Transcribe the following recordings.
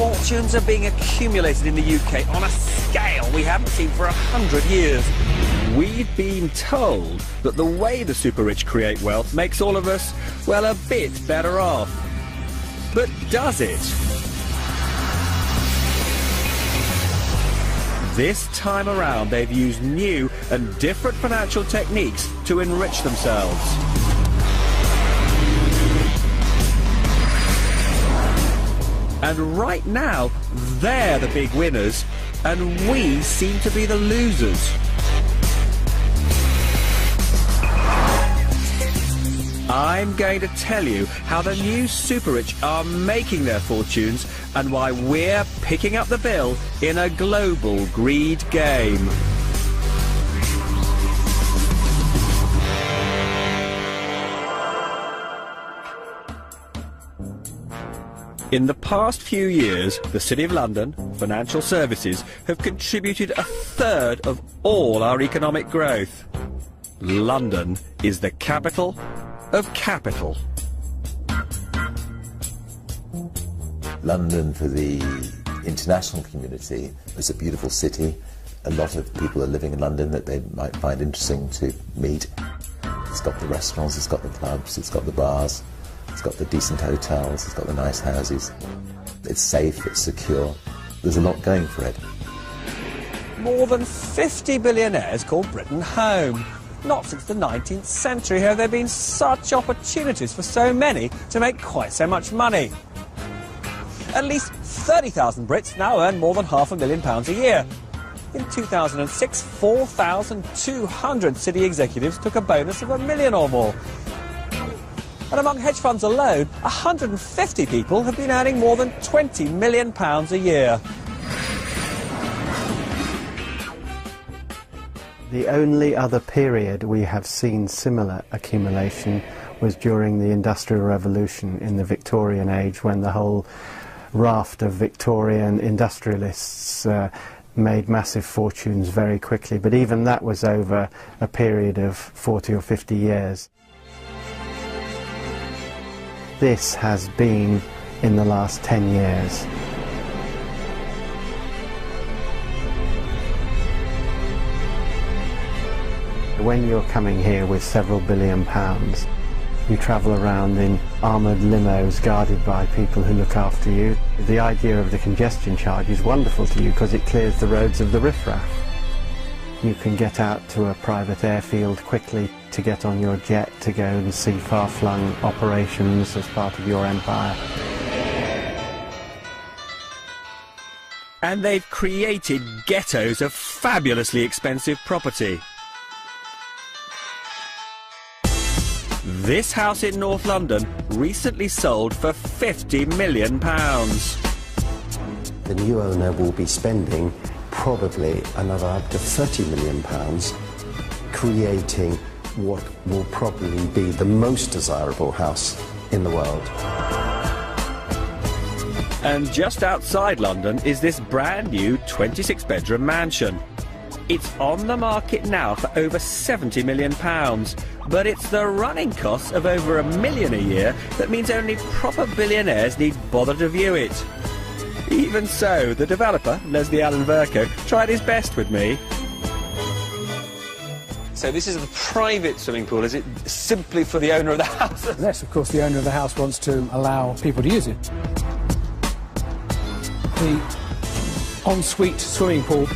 Fortunes are being accumulated in the UK on a scale we haven't seen for 100 years. We've been told that the way the super rich create wealth makes all of us, well, a bit better off. But does it? This time around, they've used new and different financial techniques to enrich themselves. And right now, they're the big winners, and we seem to be the losers. I'm going to tell you how the new super rich are making their fortunes and why we're picking up the bill in a global greed game. In the past few years, the City of London, financial services, have contributed a third of all our economic growth. London is the capital of capital. London, for the international community, is a beautiful city. A lot of people are living in London that they might find interesting to meet. It's got the restaurants, it's got the clubs, it's got the bars, it's got the decent hotels, it's got the nice houses. It's safe, it's secure. There's a lot going for it. More than 50 billionaires call Britain home. Not since the 19th century have there been such opportunities for so many to make quite so much money. At least 30,000 Brits now earn more than £500,000 a year. In 2006, 4,200 city executives took a bonus of £1 million or more. And among hedge funds alone, 150 people have been earning more than £20 million a year. The only other period we have seen similar accumulation was during the Industrial Revolution in the Victorian age, when the whole raft of Victorian industrialists made massive fortunes very quickly. But even that was over a period of 40 or 50 years. This has been in the last 10 years. When you're coming here with several £billion, you travel around in armoured limos guarded by people who look after you. The idea of the congestion charge is wonderful to you because it clears the roads of the riffraff. You can get out to a private airfield quickly to get on your jet to go and see far-flung operations as part of your empire. And they've created ghettos of fabulously expensive property. This house in North London recently sold for £50 million. The new owner will be spending probably another up to £30 million creating what will probably be the most desirable house in the world. And just outside London is this brand new 26-bedroom mansion. It's on the market now for over £70 million, but it's the running costs of over £1 million a year that means only proper billionaires need bother to view it. Even so, the developer, Leslie Allen Verco, tried his best with me. So this is a private swimming pool, is it simply for the owner of the house? Yes, of course, the owner of the house wants to allow people to use it. The ensuite swimming pool.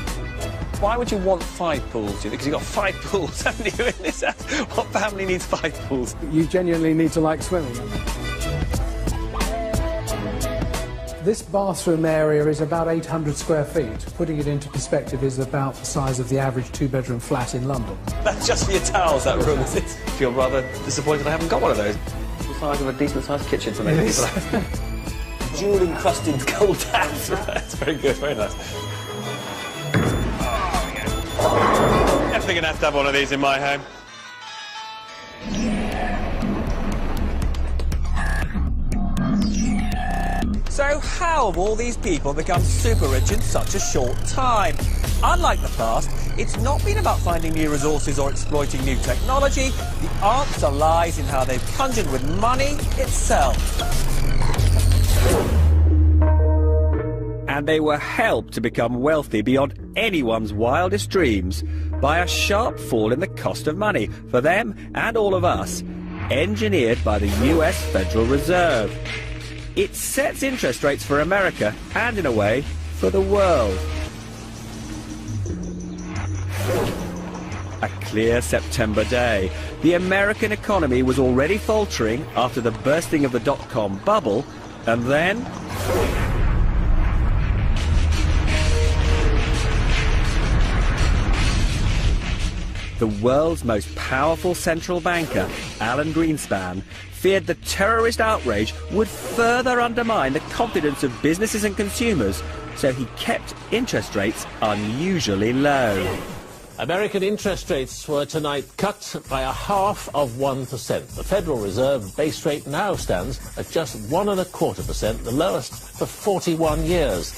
Why would you want 5 pools, do you think? Because you've got 5 pools, haven't you, in this house? What family needs 5 pools? You genuinely need to like swimming. This bathroom area is about 800 square feet. Putting it into perspective, is about the size of the average 2-bedroom flat in London. That's just for your towels, that room, is it? I feel rather disappointed I haven't got one of those. It's the size of a decent-sized kitchen for many people. Jewel-encrusted gold taps. That's very good, very nice. Definitely going to have one of these in my home. So how have all these people become super rich in such a short time? Unlike the past, it's not been about finding new resources or exploiting new technology. The answer lies in how they've conjured with money itself. and they were helped to become wealthy beyond anyone's wildest dreams by a sharp fall in the cost of money for them and all of us, engineered by the US Federal Reserve. It sets interest rates for America and, in a way, for the world. A clear September day. The American economy was already faltering after the bursting of the dot-com bubble, and then the world's most powerful central banker, Alan Greenspan, feared the terrorist outrage would further undermine the confidence of businesses and consumers, so he kept interest rates unusually low. American interest rates were tonight cut by 0.5%. The Federal Reserve base rate now stands at just 1.25%, the lowest for 41 years.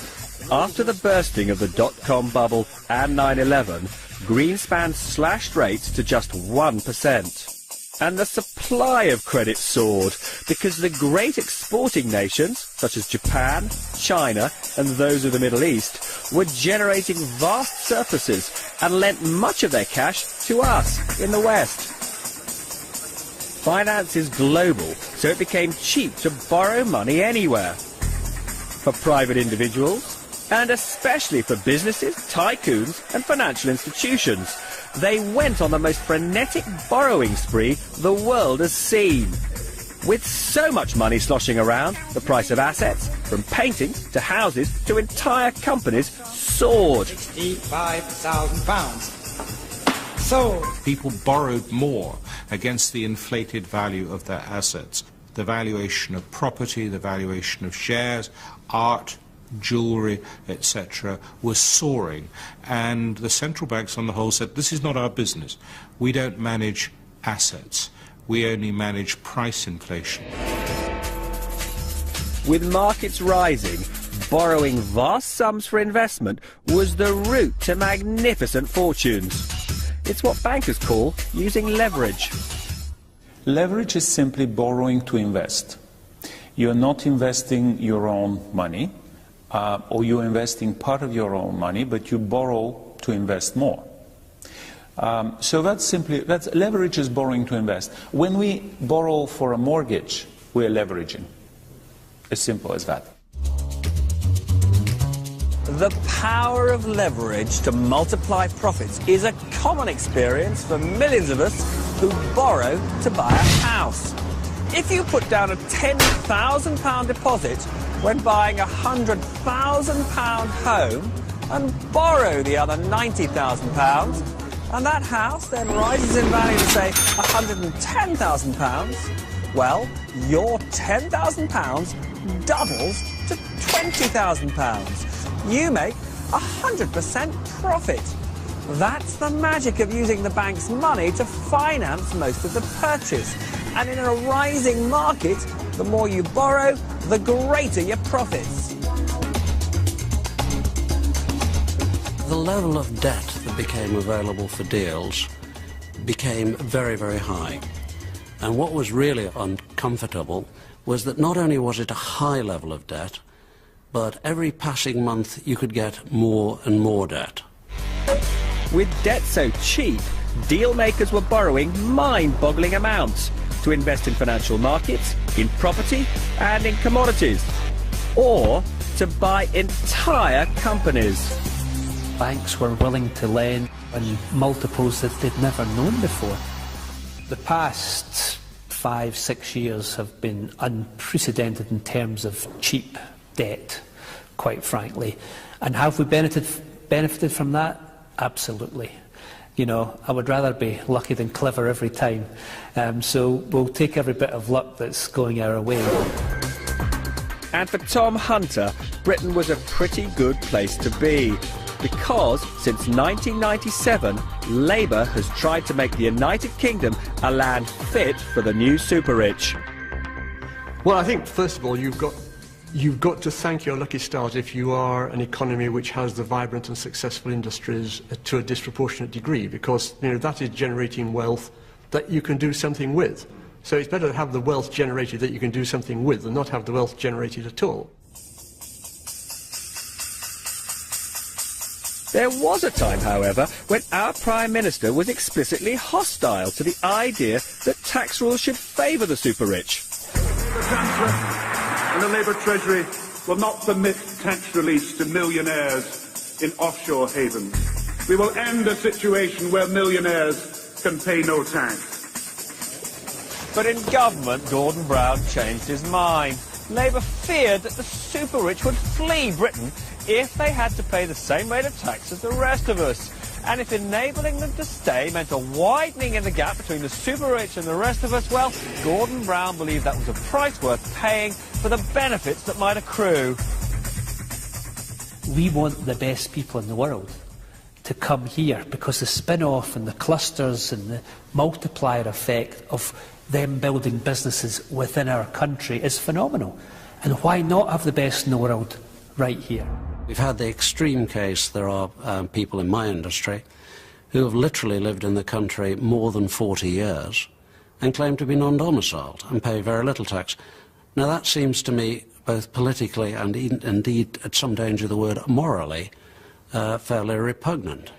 After the bursting of the dot-com bubble and 9/11, Greenspan slashed rates to just 1%. And the supply of credit soared because the great exporting nations, such as Japan, China and those of the Middle East, were generating vast surpluses and lent much of their cash to us in the West. Finance is global, so it became cheap to borrow money anywhere. For private individuals, and especially for businesses, tycoons and financial institutions, they went on the most frenetic borrowing spree the world has seen. With so much money sloshing around, the price of assets, from paintings to houses to entire companies, soared. £65,000. So people borrowed more against the inflated value of their assets. The valuation of property, the valuation of shares, art, jewellery, etc., was soaring, and the central banks on the whole said, this is not our business. We don't manage assets. We only manage price inflation. With markets rising, borrowing vast sums for investment was the route to magnificent fortunes. It's what bankers call using leverage. Leverage is simply borrowing to invest. You're not investing your own money, or you're investing part of your own money, but you borrow to invest more. So that's leverage is borrowing to invest. When we borrow for a mortgage, we're leveraging. As simple as that. The power of leverage to multiply profits is a common experience for millions of us who borrow to buy a house. If you put down a £10,000 deposit when buying a £100,000 home and borrow the other £90,000, and that house then rises in value to, say, £110,000, well, your £10,000 doubles to £20,000. You make 100% profit. That's the magic of using the bank's money to finance most of the purchase. And in a rising market, the more you borrow, the greater your profits. The level of debt that became available for deals became very, very high. And what was really uncomfortable was that not only was it a high level of debt, but every passing month you could get more and more debt. With debt so cheap, deal makers were borrowing mind-boggling amounts to invest in financial markets, in property and in commodities, or to buy entire companies. Banks were willing to lend on multiples that they'd never known before. The past 5-6 years have been unprecedented in terms of cheap debt, quite frankly. And have we benefited from that? Absolutely. You know, I would rather be lucky than clever every time. So we'll take every bit of luck that's going our way. And for Tom Hunter, Britain was a pretty good place to be, because since 1997, Labour has tried to make the United Kingdom a land fit for the new super-rich. Well, I think, first of all, you've got to thank your lucky stars if you are an economy which has the vibrant and successful industries to a disproportionate degree, because that is generating wealth that you can do something with. So it's better to have the wealth generated that you can do something with than not have the wealth generated at all. There was a time, however, when our Prime Minister was explicitly hostile to the idea that tax rules should favour the super-rich. The Chancellor and the Labour Treasury will not permit tax release to millionaires in offshore havens. We will end a situation where millionaires can pay no tax. But in government, Gordon Brown changed his mind. Labour feared that the super-rich would flee Britain if they had to pay the same rate of tax as the rest of us. And if enabling them to stay meant a widening in the gap between the super-rich and the rest of us, well, Gordon Brown believed that was a price worth paying for the benefits that might accrue. We want the best people in the world to come here because the spin-off and the clusters and the multiplier effect of them building businesses within our country is phenomenal. And why not have the best in the world right here? We've had the extreme case. There are people in my industry who have literally lived in the country more than 40 years and claim to be non-domiciled and pay very little tax. Now that seems to me, both politically and indeed at some danger of the word morally, fairly repugnant.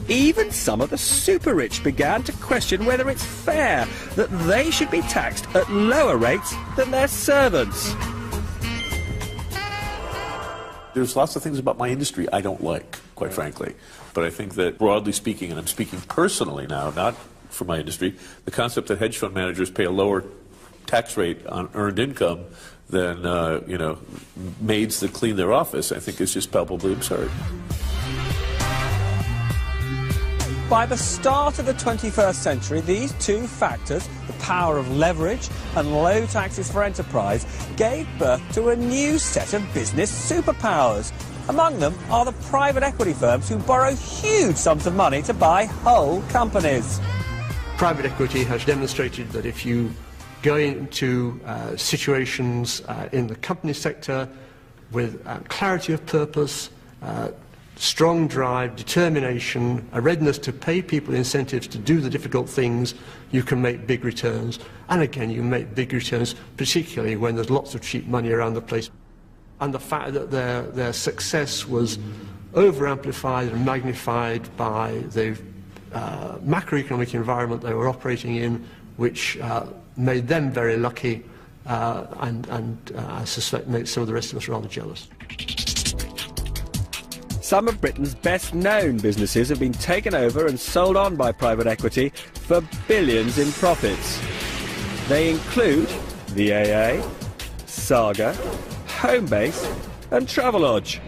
Even some of the super-rich began to question whether it's fair that they should be taxed at lower rates than their servants. There's lots of things about my industry I don't like, quite frankly. But I think that, broadly speaking, and I'm speaking personally now, not for my industry, the concept that hedge fund managers pay a lower tax rate on earned income than, maids that clean their office, I think is just palpably absurd. By the start of the 21st century, these two factors, the power of leverage and low taxes for enterprise, gave birth to a new set of business superpowers. Among them are the private equity firms who borrow huge sums of money to buy whole companies. Private equity has demonstrated that if you go into situations in the company sector with clarity of purpose, strong drive, determination, a readiness to pay people incentives to do the difficult things, you can make big returns. And again, you make big returns, particularly when there's lots of cheap money around the place. And the fact that their success was over-amplified and magnified by the macroeconomic environment they were operating in, which made them very lucky and I suspect makes some of the rest of us rather jealous. Some of Britain's best-known businesses have been taken over and sold on by private equity for billions in profits. They include the AA, Saga, Homebase and Travelodge.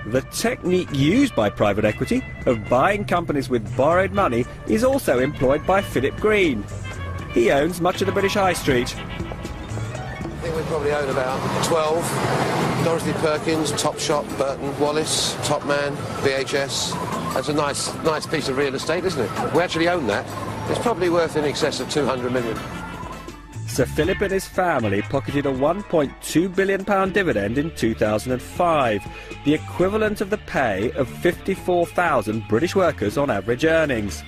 The technique used by private equity of buying companies with borrowed money is also employed by Philip Green. He owns much of the British High Street. I think we probably own about 12. Dorothy Perkins, Topshop, Burton, Wallace, Topman, VHS. That's a nice piece of real estate, isn't it? We actually own that. It's probably worth in excess of 200 million. Sir Philip and his family pocketed a £1.2 billion dividend in 2005, the equivalent of the pay of 54,000 British workers on average earnings.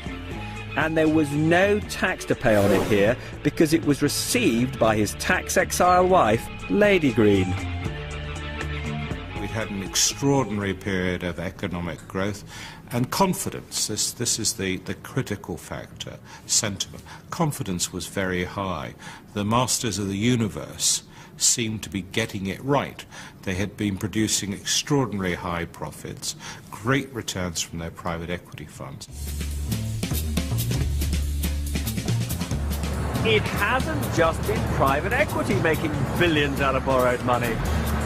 And there was no tax to pay on it here because it was received by his tax-exile wife, Lady Green. We'd had an extraordinary period of economic growth and confidence. This is the critical factor, sentiment. Confidence was very high. The masters of the universe seemed to be getting it right. They had been producing extraordinary high profits, great returns from their private equity funds. It hasn't just been private equity making billions out of borrowed money.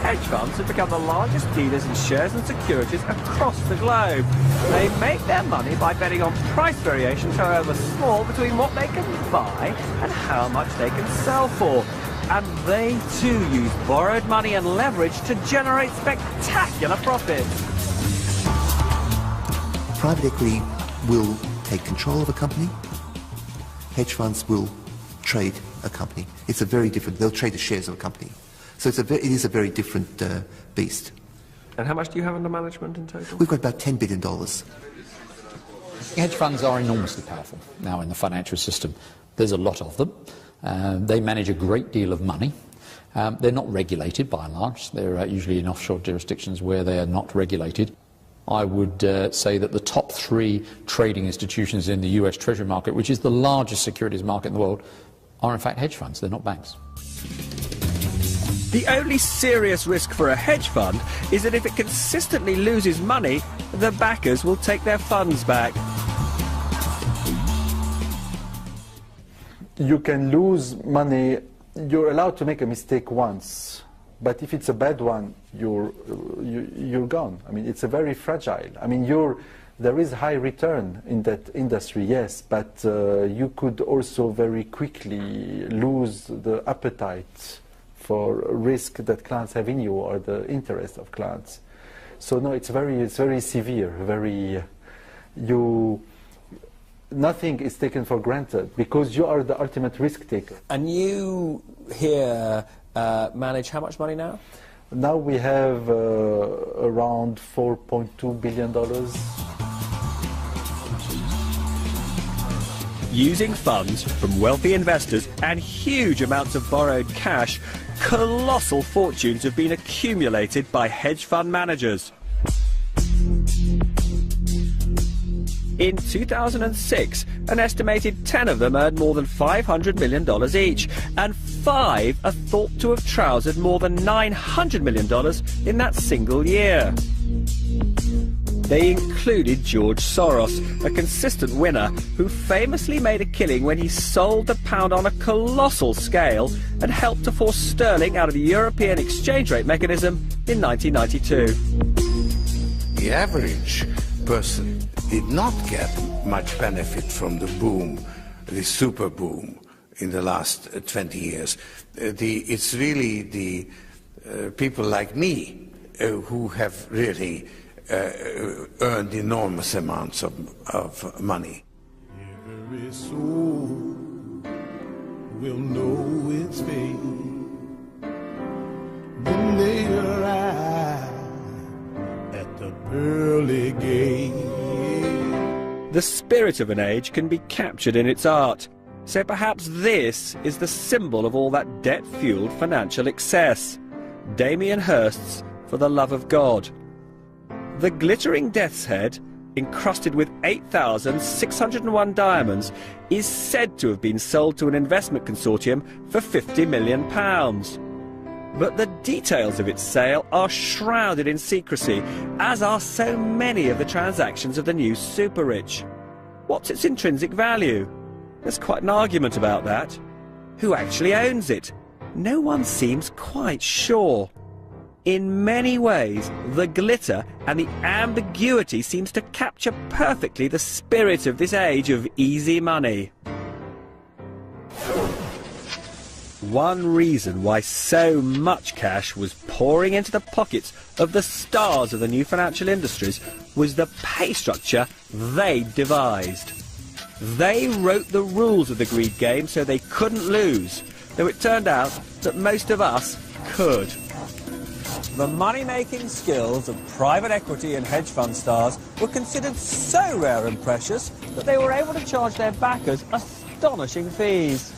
Hedge funds have become the largest dealers in shares and securities across the globe. They make their money by betting on price variations, however small, between what they can buy and how much they can sell for. And they too use borrowed money and leverage to generate spectacular profits. Private equity will take control of a company. Hedge funds will trade a company. It's a very different, they'll trade the shares of a company. So it is a very different beast. And how much do you have under management in total? We've got about $10 billion. Hedge funds are enormously powerful now in the financial system. There's a lot of them. They manage a great deal of money. They're not regulated by and large. They're usually in offshore jurisdictions where they are not regulated. I would say that the top 3 trading institutions in the US Treasury market, which is the largest securities market in the world, are in fact hedge funds. They're not banks. The only serious risk for a hedge fund is that if it consistently loses money, the backers will take their funds back. You can lose money. You're allowed to make a mistake once, but if it's a bad one, you're gone. I mean, it's a very fragile. I mean, there is high return in that industry, yes, but you could also very quickly lose the appetite for risk that clients have in you or the interest of clients. So no, it's very severe. Nothing is taken for granted because you are the ultimate risk taker. And you here manage how much money now? Now we have around $4.2 billion. Using funds from wealthy investors and huge amounts of borrowed cash, colossal fortunes have been accumulated by hedge fund managers. In 2006, an estimated 10 of them earned more than $500 million each, and 5 are thought to have trousered more than $900 million in that single year. They included George Soros, a consistent winner who famously made a killing when he sold the pound on a colossal scale and helped to force sterling out of the European exchange rate mechanism in 1992. The average person did not get much benefit from the boom, the super boom in the last 20 years. It's really the people like me who have really earned enormous amounts of money. Every soul will know its fate when they arrive at the pearly gate. The spirit of an age can be captured in its art, so perhaps this is the symbol of all that debt-fueled financial excess. Damien Hirst's For the Love of God. The glittering death's head, encrusted with 8,601 diamonds, is said to have been sold to an investment consortium for £50 million. But the details of its sale are shrouded in secrecy, as are so many of the transactions of the new super-rich. What's its intrinsic value? There's quite an argument about that. Who actually owns it? No one seems quite sure. In many ways, the glitter and the ambiguity seems to capture perfectly the spirit of this age of easy money. One reason why so much cash was pouring into the pockets of the stars of the new financial industries was the pay structure they devised. They wrote the rules of the greed game so they couldn't lose, though it turned out that most of us could. The money-making skills of private equity and hedge fund stars were considered so rare and precious that they were able to charge their backers astonishing fees.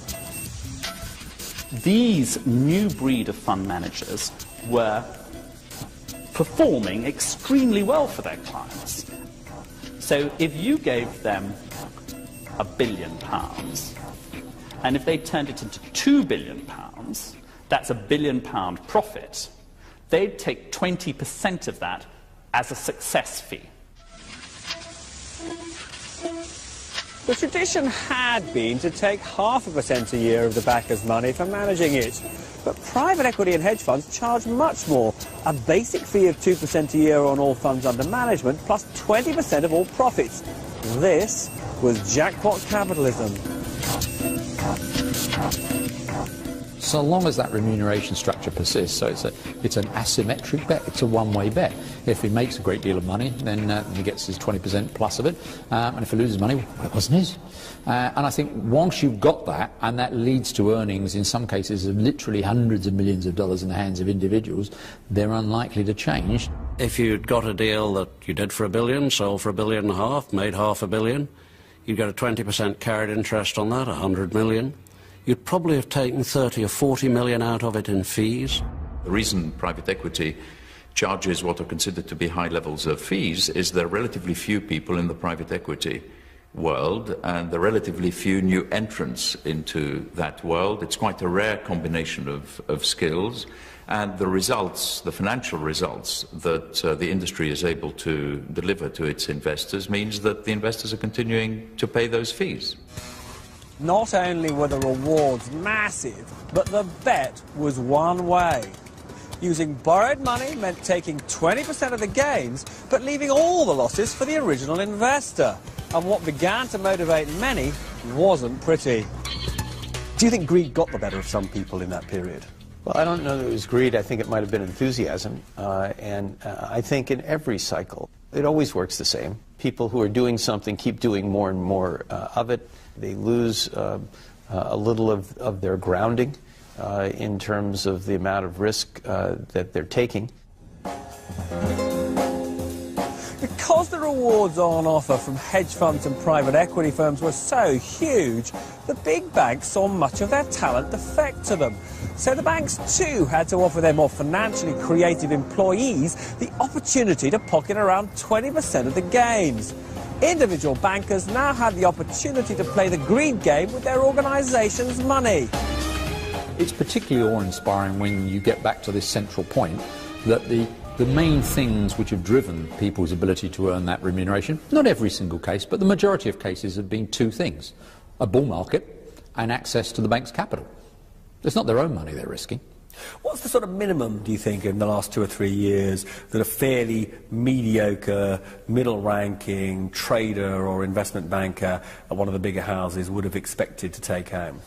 These new breed of fund managers were performing extremely well for their clients. So if you gave them £1 billion, and if they turned it into £2 billion, that's £1 billion profit, they'd take 20% of that as a success fee. The tradition had been to take 0.5% a year of the backer's money for managing it. But private equity and hedge funds charge much more. A basic fee of 2% a year on all funds under management, plus 20% of all profits. This was jackpot capitalism. So long as that remuneration structure persists, so it's an asymmetric bet, it's a one-way bet. If he makes a great deal of money, then he gets his 20% plus of it, and if he loses money, well, it wasn't his. And I think once you've got that, and that leads to earnings, in some cases, of literally hundreds of millions of dollars in the hands of individuals, they're unlikely to change. If you'd got a deal that you did for $1 billion, sold for $1.5 billion, made $500 million, you'd get a 20% carried interest on that, $100 million. you'd probably have taken 30 or 40 million out of it in fees. The reason private equity charges what are considered to be high levels of fees is there are relatively few people in the private equity world and there are relatively few new entrants into that world. It's quite a rare combination of skills, and the results, the financial results that the industry is able to deliver to its investors means that the investors are continuing to pay those fees. Not only were the rewards massive, but the bet was one way. Using borrowed money meant taking 20% of the gains, but leaving all the losses for the original investor. And what began to motivate many wasn't pretty. Do you think greed got the better of some people in that period? Well, I don't know that it was greed. I think it might have been enthusiasm. I think in every cycle, it always works the same. People who are doing something keep doing more and more of it. They lose a little of their grounding in terms of the amount of risk that they're taking. Because the rewards on offer from hedge funds and private equity firms were so huge, the big banks saw much of their talent defect to them. So the banks too had to offer their more financially creative employees the opportunity to pocket around 20% of the gains. Individual bankers now had the opportunity to play the greed game with their organisation's money. It's particularly awe-inspiring when you get back to this central point that the main things which have driven people's ability to earn that remuneration, not every single case, but the majority of cases have been two things: a bull market and access to the bank's capital. It's not their own money they're risking. What's the sort of minimum, do you think, in the last 2 or 3 years that a fairly mediocre, middle-ranking trader or investment banker at one of the bigger houses would have expected to take home?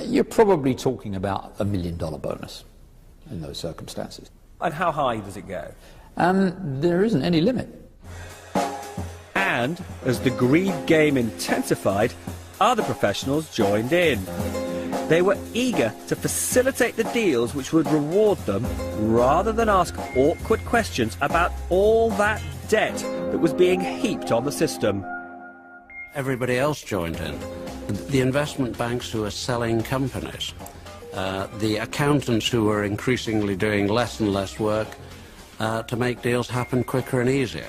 You're probably talking about $1 million bonus in those circumstances. And how high does it go? There isn't any limit. And as the greed game intensified, other professionals joined in. They were eager to facilitate the deals which would reward them, rather than ask awkward questions about all that debt that was being heaped on the system. Everybody else joined in. The investment banks who are selling companies, the accountants who are increasingly doing less and less work to make deals happen quicker and easier,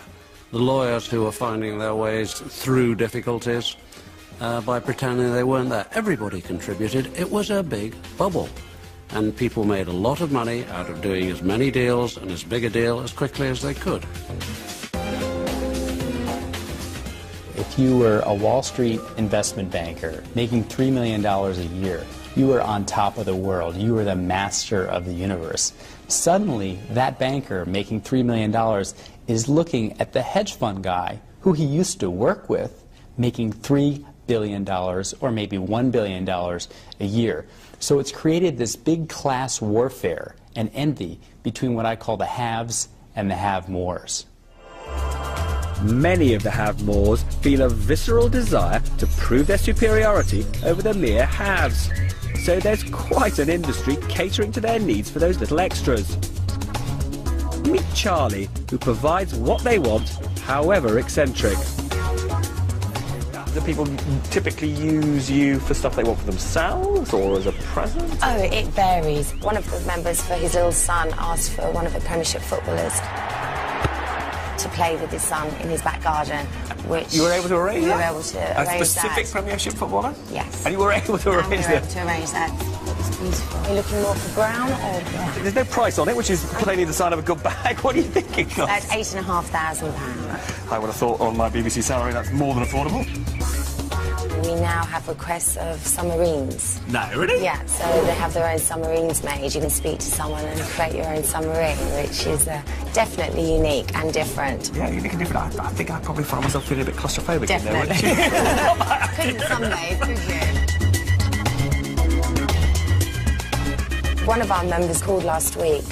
the lawyers who are finding their ways through difficulties by pretending they weren't there. Everybody contributed. It was a big bubble. And people made a lot of money out of doing as many deals and as big a deal as quickly as they could. If you were a Wall Street investment banker making $3 million a year, you were on top of the world. You were the master of the universe. Suddenly, that banker making $3 million is looking at the hedge fund guy who he used to work with making $3 billion or maybe $1 billion a year. So it's created this big class warfare and envy between what I call the haves and the have-mores. Many of the have-mores feel a visceral desire to prove their superiority over the mere haves. So there's quite an industry catering to their needs for those little extras. Meet Charlie, who provides what they want, however eccentric. Do people typically use you for stuff they want for themselves or as a present? Oh, it varies. One of the members, for his little son, asked for one of the Premiership footballers to play with his son in his back garden, which... You were able to arrange that? We were able to arrange that. A specific Premiership footballer? Yes. And you were able to arrange that? We were able to arrange that. It was beautiful. Are you looking more for brown or black? There's no price on it, which is plainly the sign of a good bag. What are you thinking of? That's £8,500. I would have thought on my BBC salary that's more than affordable. We now have requests of submarines. No, really? Yeah, so they have their own submarines made. You can speak to someone and create your own submarine, which is definitely unique and different. Yeah, unique and different. I think I'd probably find myself feeling a bit claustrophobic Definitely. in there, Couldn't some days, could you? One of our members called last week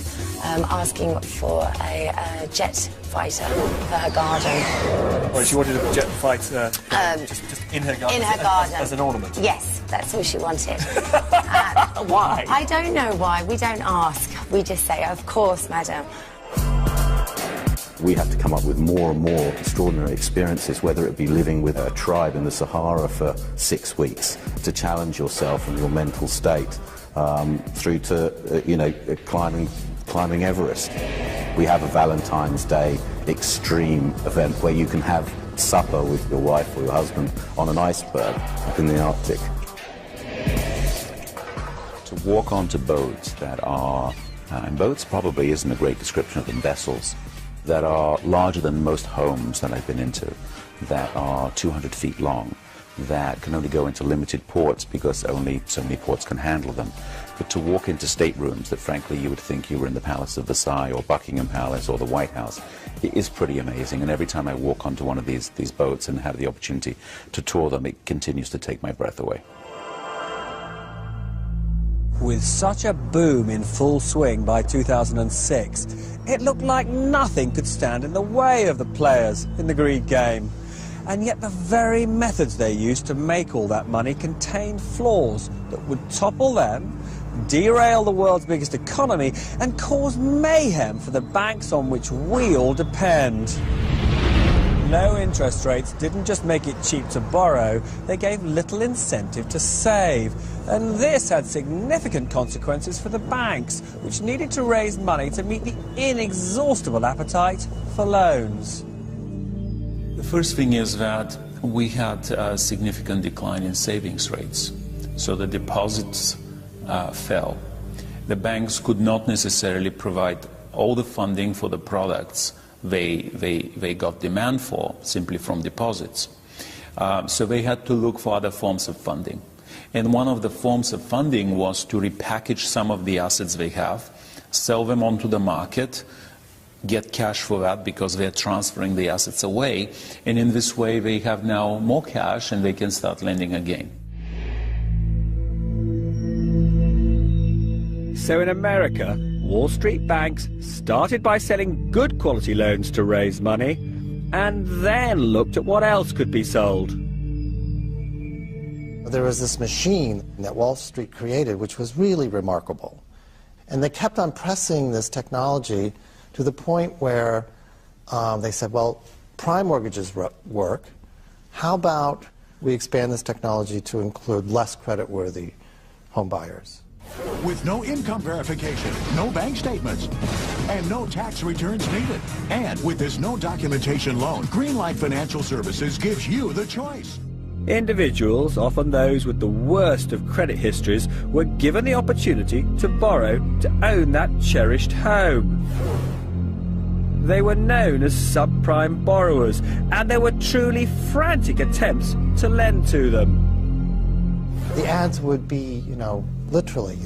asking for a jet fighter for her garden. Well, she wanted a jet fighter just in her garden? In her garden. As an ornament? Yes, that's all she wanted. Why? I don't know why. We don't ask. We just say, of course, madam. We have to come up with more and more extraordinary experiences, whether it be living with a tribe in the Sahara for 6 weeks, to challenge yourself and your mental state, through to, climbing Everest. We have a Valentine's Day extreme event where you can have supper with your wife or your husband on an iceberg up in the Arctic. To walk onto boats that are, and boats probably isn't a great description of them, vessels, that are larger than most homes that I've been into, that are 200 feet long, that can only go into limited ports because only so many ports can handle them. But to walk into staterooms that frankly you would think you were in the Palace of Versailles or Buckingham Palace or the White House, it is pretty amazing. And every time I walk onto one of these boats and have the opportunity to tour them, it continues to take my breath away. With such a boom in full swing by 2006, it looked like nothing could stand in the way of the players in the greed game. And yet the very methods they used to make all that money contained flaws that would topple them, derail the world's biggest economy, and cause mayhem for the banks on which we all depend. Low interest rates didn't just make it cheap to borrow, they gave little incentive to save. And this had significant consequences for the banks, which needed to raise money to meet the inexhaustible appetite for loans. The first thing is that we had a significant decline in savings rates. So the deposits fell. The banks could not necessarily provide all the funding for the products they got demand for simply from deposits. So they had to look for other forms of funding. And one of the forms of funding was to repackage some of the assets they have, sell them onto the market, get cash for that because they're transferring the assets away, and in this way they have now more cash and they can start lending again. So in America, Wall Street banks started by selling good quality loans to raise money and then looked at what else could be sold. There was this machine that Wall Street created which was really remarkable. And they kept on pressing this technology to the point where they said, well, prime mortgages work. How about we expand this technology to include less creditworthy home buyers? With no income verification, no bank statements, and no tax returns needed. And with this no documentation loan, Greenlight Financial Services gives you the choice. Individuals, often those with the worst of credit histories, were given the opportunity to borrow to own that cherished home. They were known as subprime borrowers, and there were truly frantic attempts to lend to them. The ads would be, literally,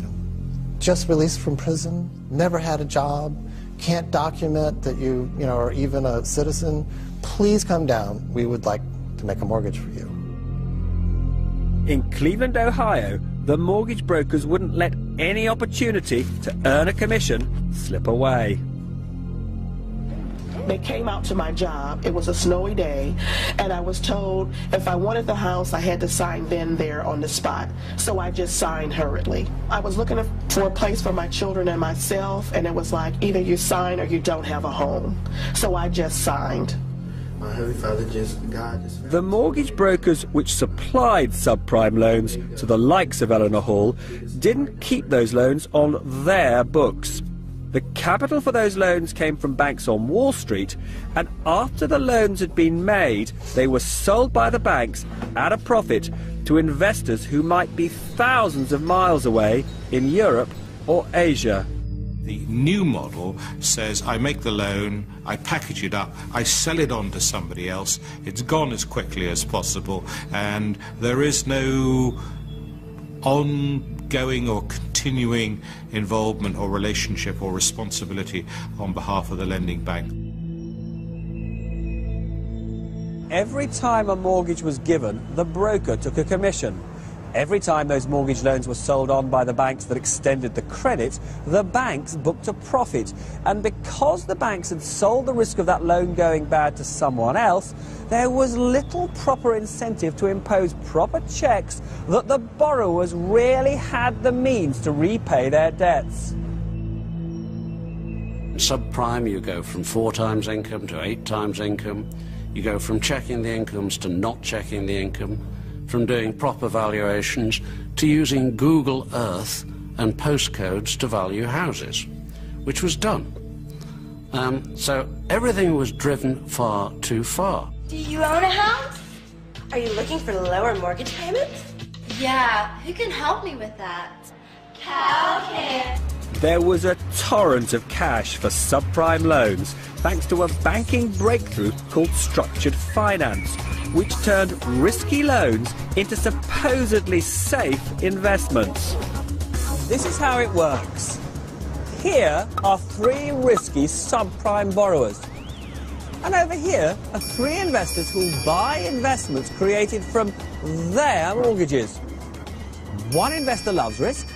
just released from prison, never had a job, can't document that you are even a citizen. Please come down. We would like to make a mortgage for you. In Cleveland, Ohio, the mortgage brokers wouldn't let any opportunity to earn a commission slip away. They came out to my job. It was a snowy day, and I was told if I wanted the house, I had to sign then there on the spot. So I just signed hurriedly. I was looking for a place for my children and myself, and it was like either you sign or you don't have a home. So I just signed. My Heavenly Father, the mortgage brokers which supplied subprime loans to the likes of Eleanor Hall didn't keep those loans on their books. The capital for those loans came from banks on Wall Street, and after the loans had been made, they were sold by the banks at a profit to investors who might be thousands of miles away in Europe or Asia. The new model says I make the loan, I package it up, I sell it on to somebody else, it's gone as quickly as possible, and there is no ongoing or continuing involvement or relationship or responsibility on behalf of the lending bank. Every time a mortgage was given, the broker took a commission. Every time those mortgage loans were sold on by the banks that extended the credit, the banks booked a profit. And because the banks had sold the risk of that loan going bad to someone else, there was little proper incentive to impose proper checks that the borrowers really had the means to repay their debts. In subprime, you go from 4 times income to 8 times income. You go from checking the incomes to not checking the income, from doing proper valuations to using Google Earth and postcodes to value houses, which was done. So everything was driven far too far. Do you own a house? Are you looking for lower mortgage payments? Yeah, who can help me with that? Cal can. There was a torrent of cash for subprime loans thanks to a banking breakthrough called structured finance, which turned risky loans into supposedly safe investments. This is how it works. Here are 3 risky subprime borrowers. And over here are 3 investors who buy investments created from their mortgages. One investor loves risk,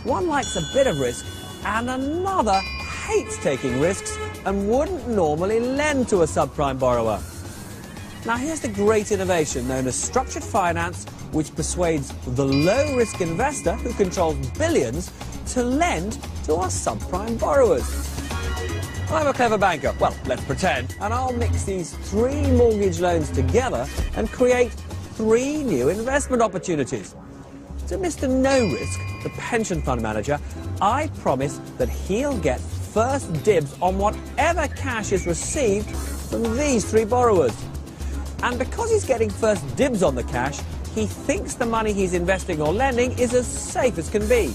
one likes a bit of risk, and another hates taking risks and wouldn't normally lend to a subprime borrower. Now here's the great innovation known as structured finance, which persuades the low-risk investor who controls billions to lend to our subprime borrowers. I'm a clever banker, well, let's pretend, and I'll mix these 3 mortgage loans together and create 3 new investment opportunities. To Mr. No Risk, the pension fund manager, I promise that he'll get first dibs on whatever cash is received from these 3 borrowers. And because he's getting first dibs on the cash, he thinks the money he's investing or lending is as safe as can be.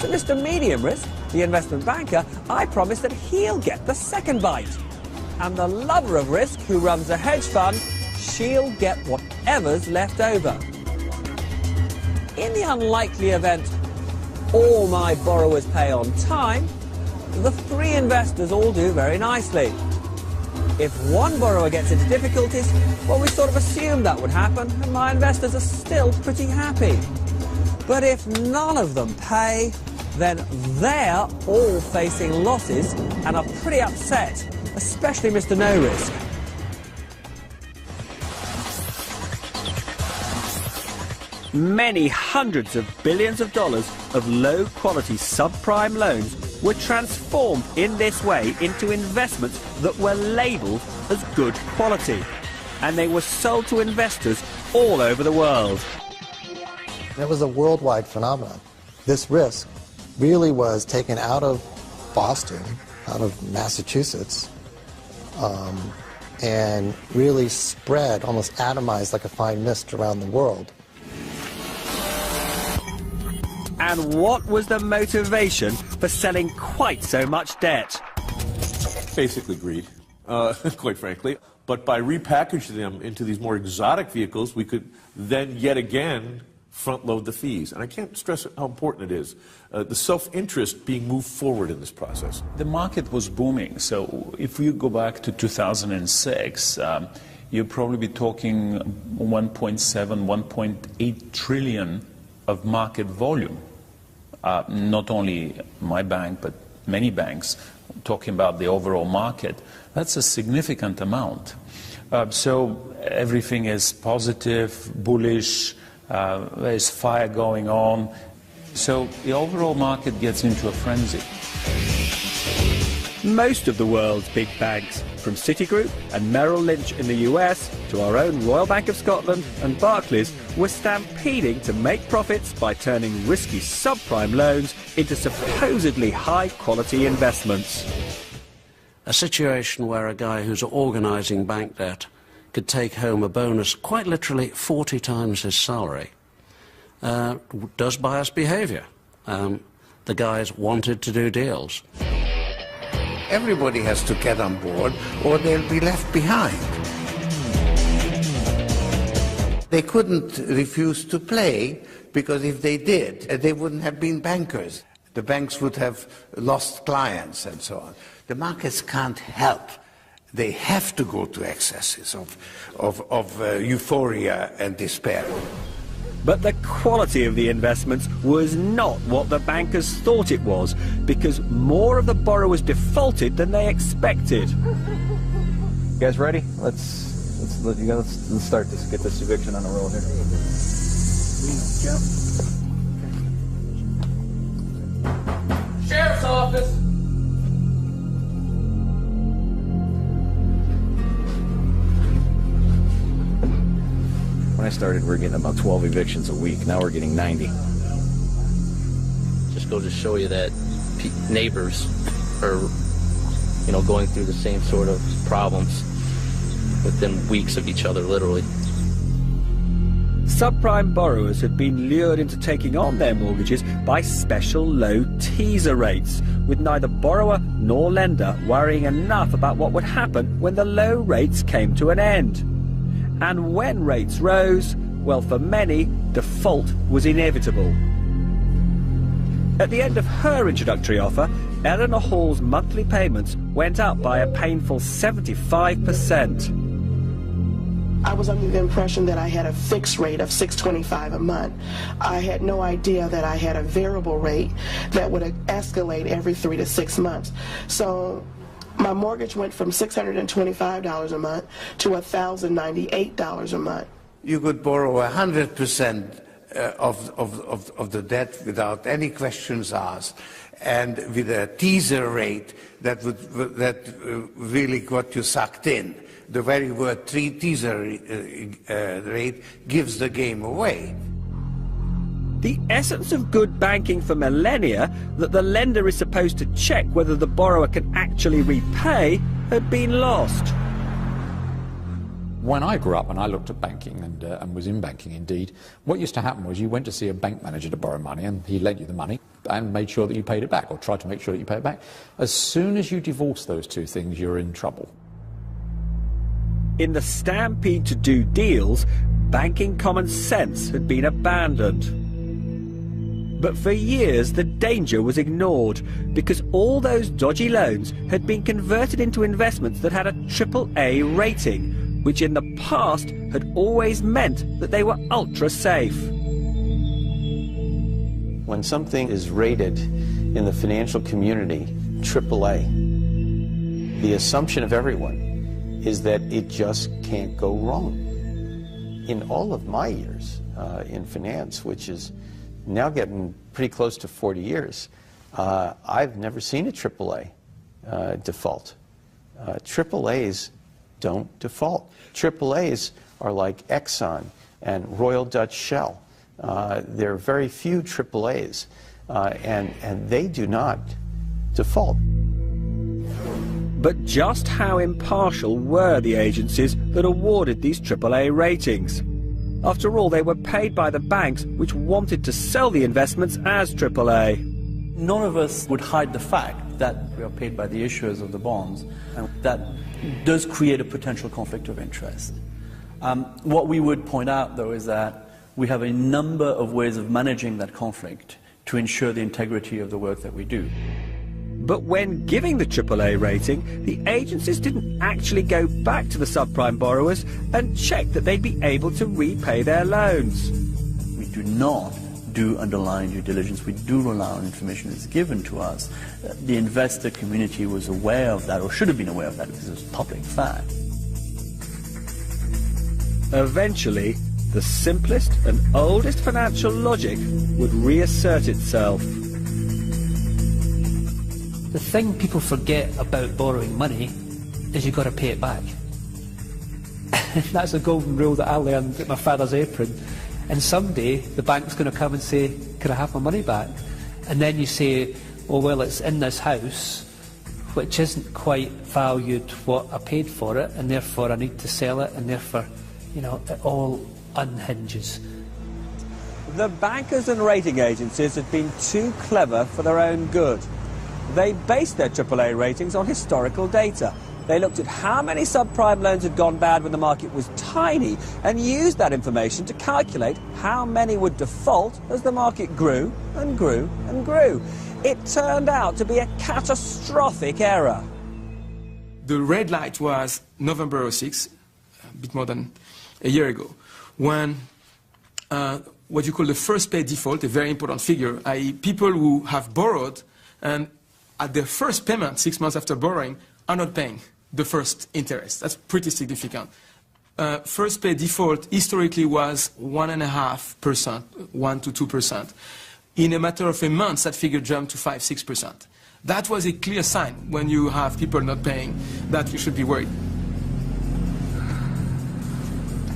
To Mr. Medium Risk, the investment banker, I promise that he'll get the second bite. And the lover of risk who runs a hedge fund, she'll get whatever's left over. In the unlikely event all my borrowers pay on time, the 3 investors all do very nicely. If one borrower gets into difficulties, well, we sort of assumed that would happen, and my investors are still pretty happy. But if none of them pay, then they're all facing losses and are pretty upset, especially Mr. No Risk. Many hundreds of billions of dollars of low-quality subprime loans were transformed in this way into investments that were labelled as good quality, and they were sold to investors all over the world. It was a worldwide phenomenon. This risk really was taken out of Boston, out of Massachusetts, and really spread, almost atomized like a fine mist around the world. And what was the motivation for selling quite so much debt? Basically greed, quite frankly. But by repackaging them into these more exotic vehicles, we could then yet again front-load the fees. And I can't stress how important it is, the self-interest being moved forward in this process. The market was booming. So if you go back to 2006, you'd probably be talking 1.7, 1.8 trillion of market volume. Not only my bank, but many banks, talking about the overall market. That's a significant amount. So everything is positive, bullish, there's fire going on. So the overall market gets into a frenzy. Most of the world's big banks, from Citigroup and Merrill Lynch in the US to our own Royal Bank of Scotland and Barclays, were stampeding to make profits by turning risky subprime loans into supposedly high-quality investments. A situation where a guy who's organising bank debt could take home a bonus quite literally 40 times his salary does bias behaviour. The guys wanted to do deals. Everybody has to get on board or they'll be left behind. They couldn't refuse to play because if they did, they wouldn't have been bankers. The banks would have lost clients and so on. The markets can't help. They have to go to excesses of euphoria and despair. But the quality of the investments was not what the bankers thought it was, because more of the borrowers defaulted than they expected. You guys ready? Let's start this. Get this eviction on the roll here. Sheriff's office. started, we were getting about 12 evictions a week. Now we're getting 90. Just goes to show you that neighbors are, you know, going through the same sort of problems within weeks of each other, literally. Subprime borrowers had been lured into taking on their mortgages by special low teaser rates, with neither borrower nor lender worrying enough about what would happen when the low rates came to an end. And when rates rose, well, for many, default was inevitable. At the end of her introductory offer, Eleanor Hall's monthly payments went up by a painful 75%. I was under the impression that I had a fixed rate of $625 a month. I had no idea that I had a variable rate that would escalate every 3 to 6 months. So my mortgage went from $625 a month to $1,098 a month. You could borrow 100% of the debt without any questions asked, and with a teaser rate that really got you sucked in. The very word teaser rate gives the game away. The essence of good banking for millennia, that the lender is supposed to check whether the borrower can actually repay, had been lost. When I grew up and I looked at banking and was in banking indeed, what used to happen was you went to see a bank manager to borrow money and he lent you the money and made sure that you paid it back, or tried to make sure that you paid it back. As soon as you divorce those two things, you're in trouble. In the stampede to do deals, banking common sense had been abandoned. But for years the danger was ignored, because all those dodgy loans had been converted into investments that had a AAA rating, which in the past had always meant that they were ultra safe. When something is rated in the financial community AAA, the assumption of everyone is that it just can't go wrong. In all of my years in finance, which is now getting pretty close to 40 years, I've never seen a AAA default. AAAs don't default. AAAs are like Exxon and Royal Dutch Shell. There are very few AAAs, and they do not default. But just how impartial were the agencies that awarded these AAA ratings? After all, they were paid by the banks which wanted to sell the investments as AAA. None of us would hide the fact that we are paid by the issuers of the bonds, and that does create a potential conflict of interest. What we would point out, though, is that we have a number of ways of managing that conflict to ensure the integrity of the work that we do. But when giving the AAA rating, the agencies didn't actually go back to the subprime borrowers and check that they'd be able to repay their loans. We do not do underlying due diligence. We do rely on information that's given to us. The investor community was aware of that, or should have been aware of that, because it was public fact. Eventually, the simplest and oldest financial logic would reassert itself. The thing people forget about borrowing money is you've got to pay it back. That's a golden rule that I learned at my father's apron. And someday the bank's going to come and say, can I have my money back? And then you say, oh well, it's in this house, which isn't quite valued what I paid for it, and therefore I need to sell it, and therefore, you know, it all unhinges. The bankers and rating agencies had been too clever for their own good. They based their AAA ratings on historical data. They looked at how many subprime loans had gone bad when the market was tiny and used that information to calculate how many would default as the market grew and grew and grew. It turned out to be a catastrophic error. The red light was November 06, a bit more than a year ago, when what you call the first pay default, a very important figure, i.e. people who have borrowed and at their first payment, 6 months after borrowing, are not paying the first interest. That's pretty significant. First pay default historically was 1.5%, 1 to 2%. In a matter of a month, that figure jumped to 5–6%. That was a clear sign when you have people not paying that you should be worried.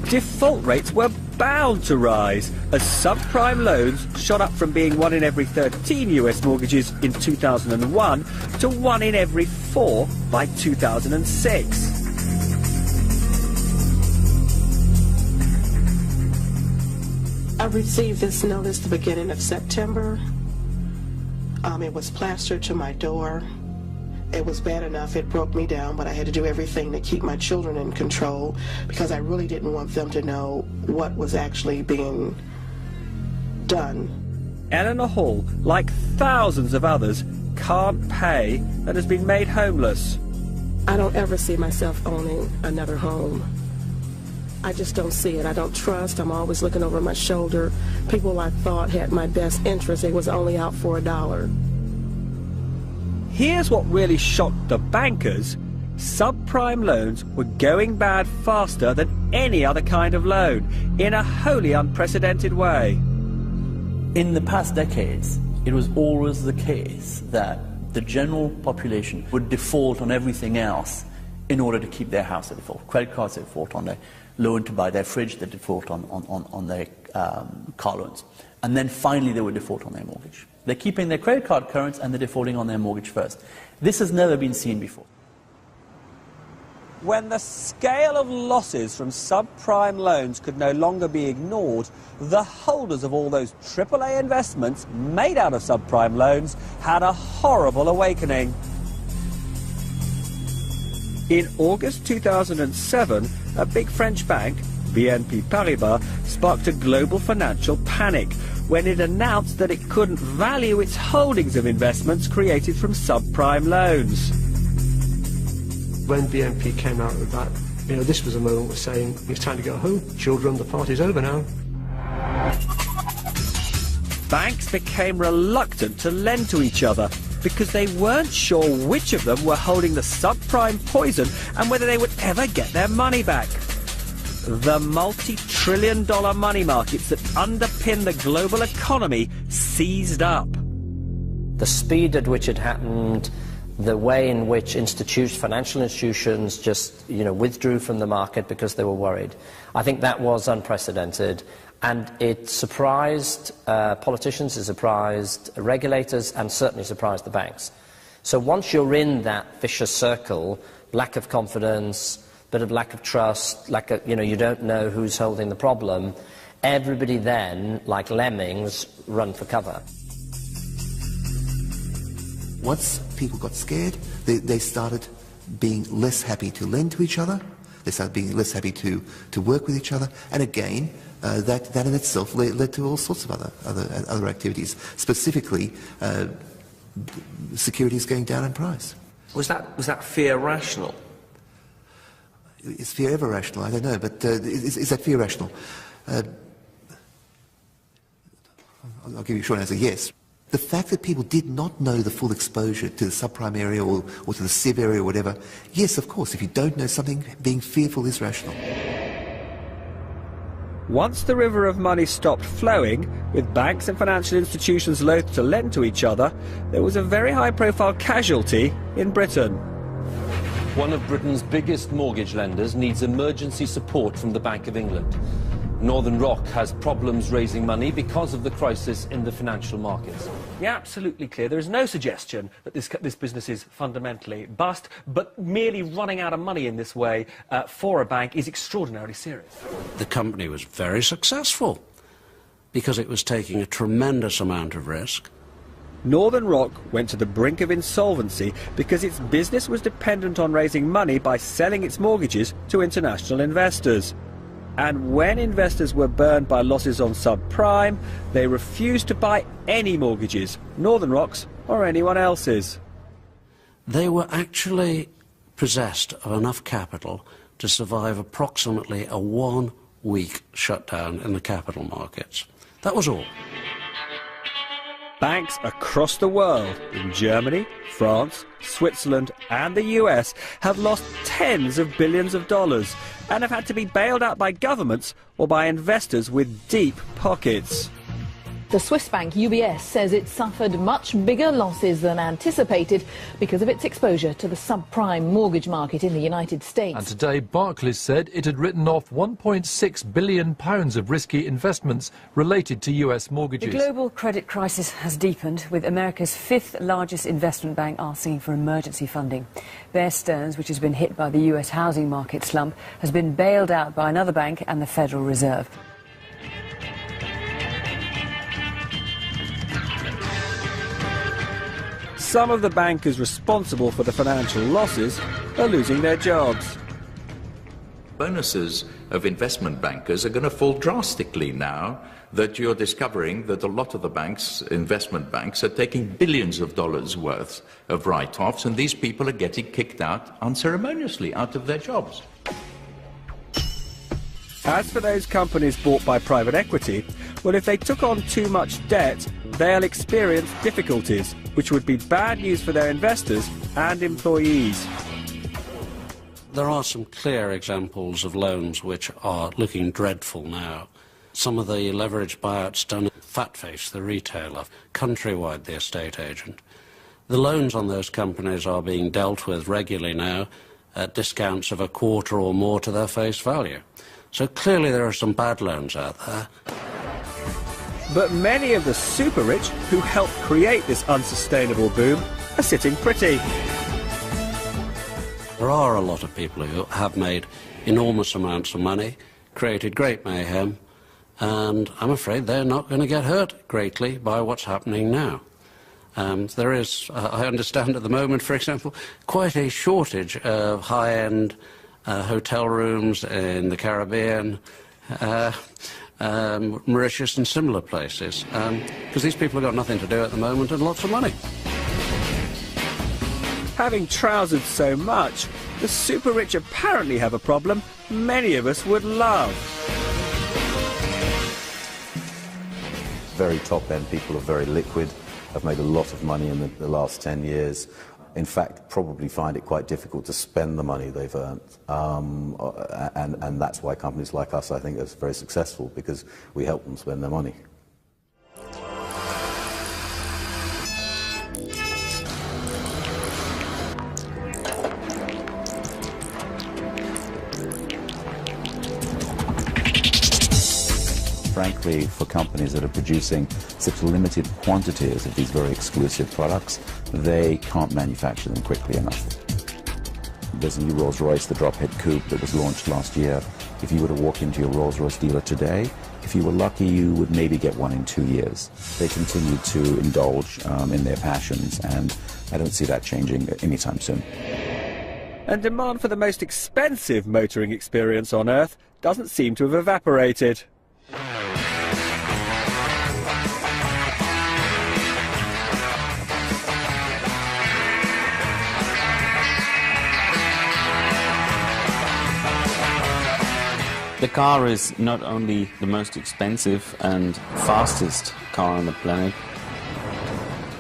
Default rates were bound to rise as subprime loans shot up from being 1 in every 13 US mortgages in 2001 to 1 in every 4 by 2006. I received this notice the beginning of September. It was plastered to my door. It was bad enough, it broke me down, but I had to do everything to keep my children in control because I really didn't want them to know what was actually being done. Eleanor Hall, like thousands of others, can't pay and has been made homeless. I don't ever see myself owning another home. I just don't see it. I don't trust. I'm always looking over my shoulder. People I thought had my best interest, they was only out for $1. Here's what really shocked the bankers. Subprime loans were going bad faster than any other kind of loan, in a wholly unprecedented way. In the past decades, it was always the case that the general population would default on everything else in order to keep their house at default. Credit cards default on their loan to buy their fridge, they default on their car loans. And then finally they would default on their mortgage. They're keeping their credit card current and they're defaulting on their mortgage first. This has never been seen before. When the scale of losses from subprime loans could no longer be ignored, the holders of all those AAA investments made out of subprime loans had a horrible awakening. In August 2007, a big French bank, BNP Paribas, sparked a global financial panic when it announced that it couldn't value its holdings of investments created from subprime loans. When BNP came out with that, this was a moment of saying, it's time to go home. Children, the party's over now. Banks became reluctant to lend to each other because they weren't sure which of them were holding the subprime poison and whether they would ever get their money back. The multi-trillion-dollar money markets that underpin the global economy seized up. The speed at which it happened, the way in which financial institutions just, withdrew from the market because they were worried, I think that was unprecedented. And it surprised politicians, it surprised regulators, and certainly surprised the banks. So once you're in that vicious circle, lack of confidence, bit of lack of trust, you don't know who's holding the problem, everybody then, like lemmings, run for cover. Once people got scared, they started being less happy to lend to each other, they started being less happy to work with each other, and again, that in itself led to all sorts of other activities, specifically securities going down in price. Was that fear rational? Is fear ever rational? I don't know, but is that fear rational? I'll give you a short answer, yes. The fact that people did not know the full exposure to the subprime area or to the SIV area or whatever, yes, of course, if you don't know something, being fearful is rational. Once the river of money stopped flowing, with banks and financial institutions loath to lend to each other, there was a very high-profile casualty in Britain. One of Britain's biggest mortgage lenders needs emergency support from the Bank of England. Northern Rock has problems raising money because of the crisis in the financial markets. Yeah, absolutely clear. There is no suggestion that this business is fundamentally bust, but merely running out of money in this way for a bank is extraordinarily serious. The company was very successful because it was taking a tremendous amount of risk. Northern Rock went to the brink of insolvency because its business was dependent on raising money by selling its mortgages to international investors. And when investors were burned by losses on subprime, they refused to buy any mortgages, Northern Rock's or anyone else's. They were actually possessed of enough capital to survive approximately a 1-week shutdown in the capital markets. That was all. Banks across the world, in Germany, France, Switzerland and the US, have lost tens of billions of dollars and have had to be bailed out by governments or by investors with deep pockets. The Swiss bank UBS says it suffered much bigger losses than anticipated because of its exposure to the subprime mortgage market in the United States. And today, Barclays said it had written off £1.6 billion of risky investments related to US mortgages. The global credit crisis has deepened, with America's fifth largest investment bank asking for emergency funding. Bear Stearns, which has been hit by the US housing market slump, has been bailed out by another bank and the Federal Reserve. Some of the bankers responsible for the financial losses are losing their jobs. Bonuses of investment bankers are going to fall drastically now that you're discovering that a lot of the banks, investment banks, are taking billions of dollars worth of write-offs, and these people are getting kicked out unceremoniously out of their jobs. As for those companies bought by private equity, well, if they took on too much debt, they'll experience difficulties, which would be bad news for their investors and employees. There are some clear examples of loans which are looking dreadful now. Some of the leveraged buyouts done at Fatface, the retailer, Countrywide, the estate agent. The loans on those companies are being dealt with regularly now at discounts of a quarter or more to their face value. So clearly there are some bad loans out there. But many of the super rich who helped create this unsustainable boom are sitting pretty. There are a lot of people who have made enormous amounts of money, created great mayhem, and I'm afraid they're not going to get hurt greatly by what's happening now. There is, I understand at the moment, for example, quite a shortage of high-end hotel rooms in the Caribbean, Mauritius and similar places, because these people have got nothing to do at the moment and lots of money. Having trousered so much, the super rich apparently have a problem many of us would love. Very top-end people are very liquid, have made a lot of money in the last 10 years. In fact, probably find it quite difficult to spend the money they've earned. And that's why companies like us, I think, are very successful, because we help them spend their money. Frankly, for companies that are producing such limited quantities of these very exclusive products, they can't manufacture them quickly enough. There's a new Rolls-Royce, the drop-head coupe, that was launched last year. If you were to walk into your Rolls-Royce dealer today, if you were lucky, you would maybe get one in 2 years. They continue to indulge in their passions, and I don't see that changing anytime soon. And demand for the most expensive motoring experience on Earth doesn't seem to have evaporated. The car is not only the most expensive and fastest car on the planet,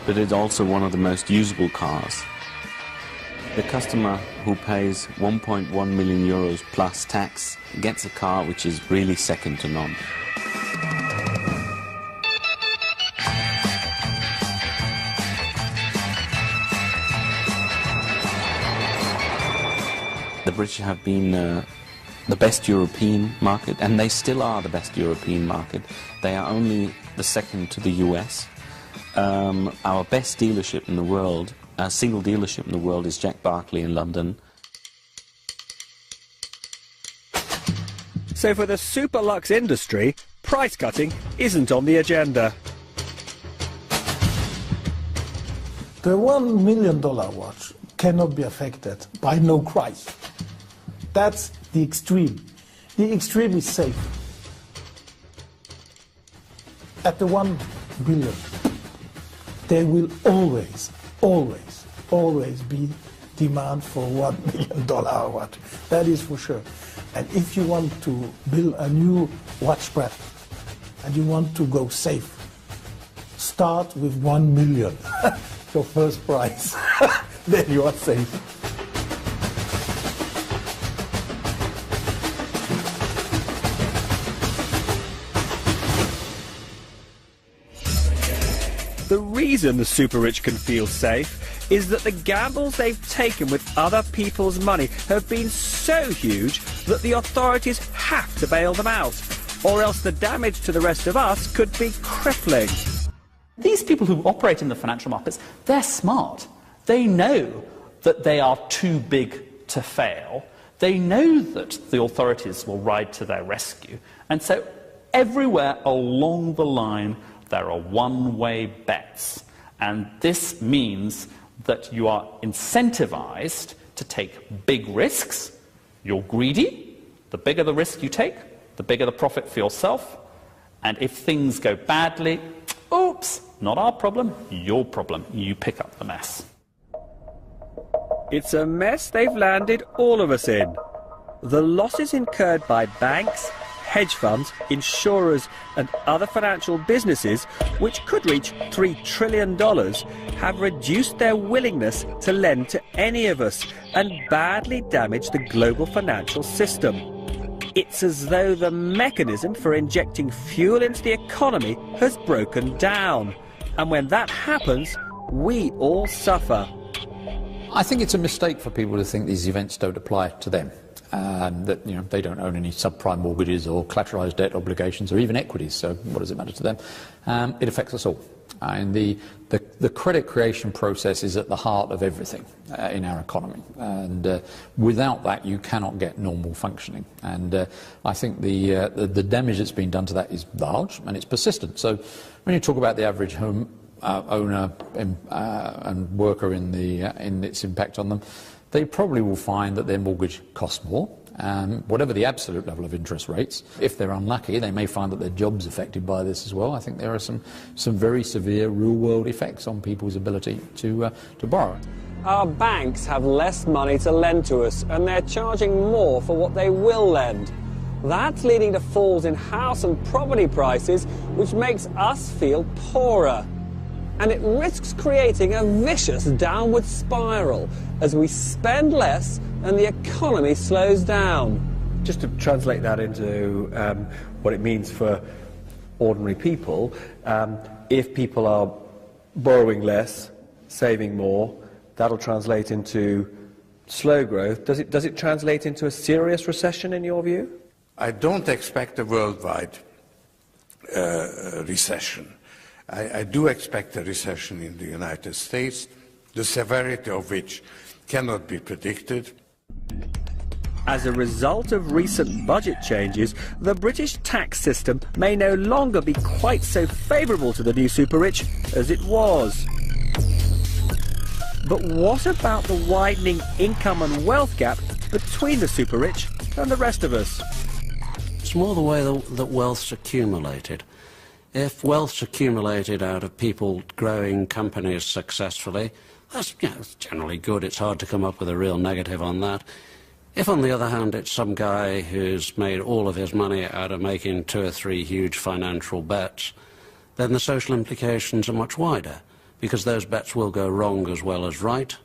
but it's also one of the most usable cars. The customer who pays 1.1 million euros plus tax gets a car which is really second to none. The British have been the best European market, and they still are the best European market. They are only the second to the US. Our best dealership in the world, a single dealership in the world, is Jack Barclay in London. So for the super luxe industry, price cutting isn't on the agenda. The $1 million watch cannot be affected by no price. That's the extreme. The extreme is safe. At the 1 billion, there will always be demand for $1 million watch. That is for sure. And if you want to build a new watch brand and you want to go safe, start with 1 million, your first price. Then you are safe. The reason the super-rich can feel safe is that the gambles they've taken with other people's money have been so huge that the authorities have to bail them out, or else the damage to the rest of us could be crippling. These people who operate in the financial markets, they're smart. They know that they are too big to fail. They know that the authorities will ride to their rescue. And so everywhere along the line, there are one-way bets. And this means that you are incentivized to take big risks. You're greedy. The bigger the risk you take, the bigger the profit for yourself. And if things go badly, oops, not our problem, your problem. You pick up the mess. It's a mess they've landed all of us in. The losses incurred by banks, hedge funds, insurers and other financial businesses, which could reach $3 trillion, have reduced their willingness to lend to any of us and badly damaged the global financial system. It's as though the mechanism for injecting fuel into the economy has broken down. And when that happens, we all suffer. I think it's a mistake for people to think these events don't apply to them. That they don't own any subprime mortgages or collateralized debt obligations or even equities, so what does it matter to them? It affects us all. And the credit creation process is at the heart of everything in our economy, and without that you cannot get normal functioning. And I think the damage that's been done to that is large and it's persistent. So when you talk about the average home owner and worker in its impact on them, they probably will find that their mortgage costs more, whatever the absolute level of interest rates. If they're unlucky, they may find that their job's affected by this as well. I think there are some very severe real-world effects on people's ability to borrow. Our banks have less money to lend to us, and they're charging more for what they will lend. That's leading to falls in house and property prices, which makes us feel poorer. And it risks creating a vicious downward spiral as we spend less and the economy slows down. Just to translate that into what it means for ordinary people, if people are borrowing less, saving more, that'll translate into slow growth. Does it translate into a serious recession in your view? I don't expect a worldwide recession. I do expect a recession in the United States, the severity of which cannot be predicted. As a result of recent budget changes, the British tax system may no longer be quite so favourable to the new super-rich as it was. But what about the widening income and wealth gap between the super-rich and the rest of us? It's more the way that wealth's accumulated. If wealth's accumulated out of people growing companies successfully, that's generally good. It's hard to come up with a real negative on that. If, on the other hand, it's some guy who's made all of his money out of making 2 or 3 huge financial bets, then the social implications are much wider, because those bets will go wrong as well as right,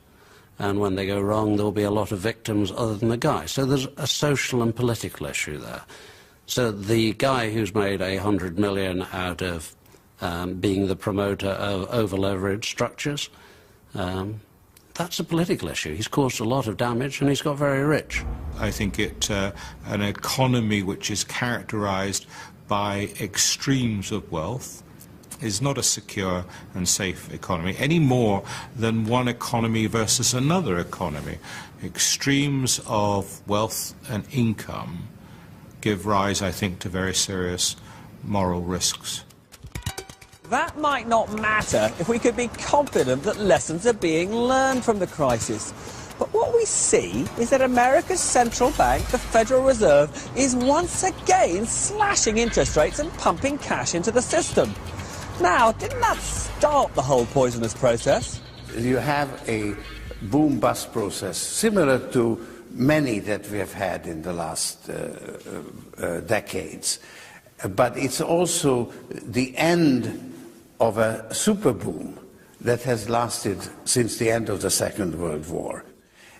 and when they go wrong, there will be a lot of victims other than the guy. So there's a social and political issue there. So the guy who's made $100 million out of being the promoter of over-leveraged structures, that's a political issue. He's caused a lot of damage and he's got very rich. I think an economy which is characterized by extremes of wealth is not a secure and safe economy, any more than one economy versus another economy. Extremes of wealth and income give rise, I think, to very serious moral risks. That might not matter if we could be confident that lessons are being learned from the crisis. But what we see is that America's central bank, the Federal Reserve, is once again slashing interest rates and pumping cash into the system. Now, didn't that start the whole poisonous process? You have a boom-bust process similar to many that we have had in the last decades. But it's also the end of a super boom that has lasted since the end of the Second World War.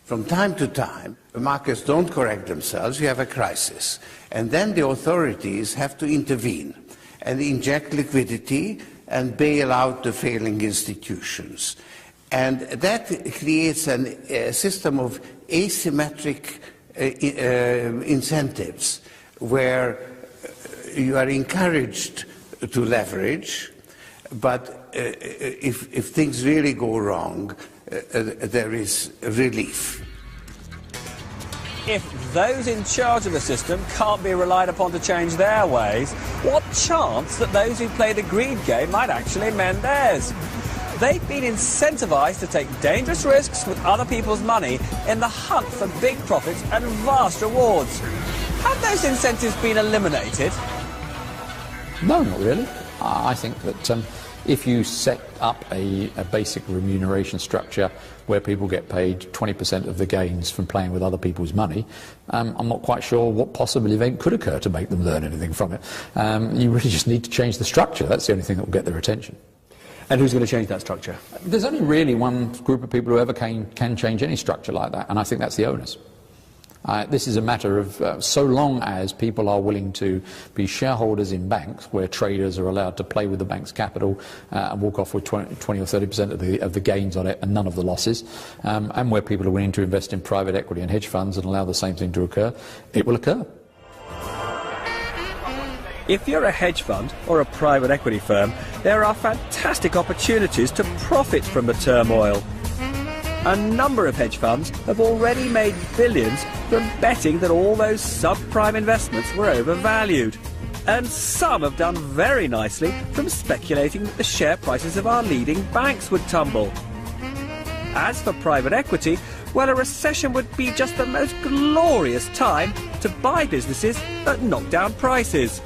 From time to time, the markets don't correct themselves, you have a crisis. And then the authorities have to intervene and inject liquidity and bail out the failing institutions. And that creates a system of asymmetric incentives where you are encouraged to leverage, but if things really go wrong, there is relief. If those in charge of the system can't be relied upon to change their ways, what chance that those who play the greed game might actually mend theirs? They've been incentivised to take dangerous risks with other people's money in the hunt for big profits and vast rewards. Have those incentives been eliminated? No, not really. I think that if you set up a basic remuneration structure where people get paid 20% of the gains from playing with other people's money, I'm not quite sure what possible event could occur to make them learn anything from it. You really just need to change the structure. That's the only thing that will get their attention. And who's going to change that structure? There's only really one group of people who ever can change any structure like that, and I think that's the owners. This is a matter of so long as people are willing to be shareholders in banks where traders are allowed to play with the bank's capital and walk off with 20 or 30% of the gains on it and none of the losses, and where people are willing to invest in private equity and hedge funds and allow the same thing to occur, it will occur. If you're a hedge fund or a private equity firm, there are fantastic opportunities to profit from the turmoil. A number of hedge funds have already made billions from betting that all those subprime investments were overvalued. And some have done very nicely from speculating that the share prices of our leading banks would tumble. As for private equity, well, a recession would be just the most glorious time to buy businesses at knockdown prices.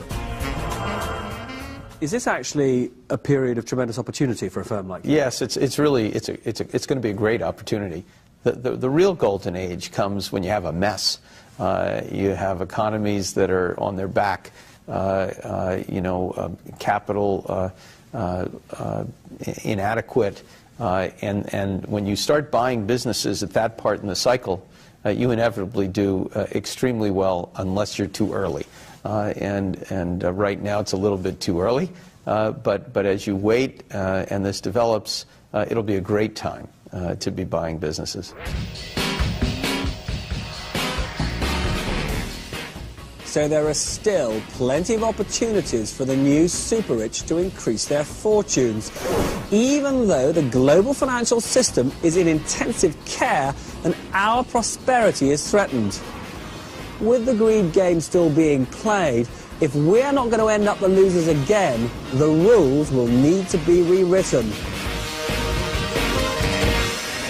Is this actually a period of tremendous opportunity for a firm like this? Yes, it's going to be a great opportunity. The real golden age comes when you have a mess. You have economies that are on their back, capital inadequate, and when you start buying businesses at that part in the cycle, you inevitably do extremely well unless you're too early. Right now it's a little bit too early, but as you wait and this develops, it'll be a great time to be buying businesses. So there are still plenty of opportunities for the new super-rich to increase their fortunes, even though the global financial system is in intensive care and our prosperity is threatened. With the greed game still being played, if we're not going to end up the losers again, the rules will need to be rewritten.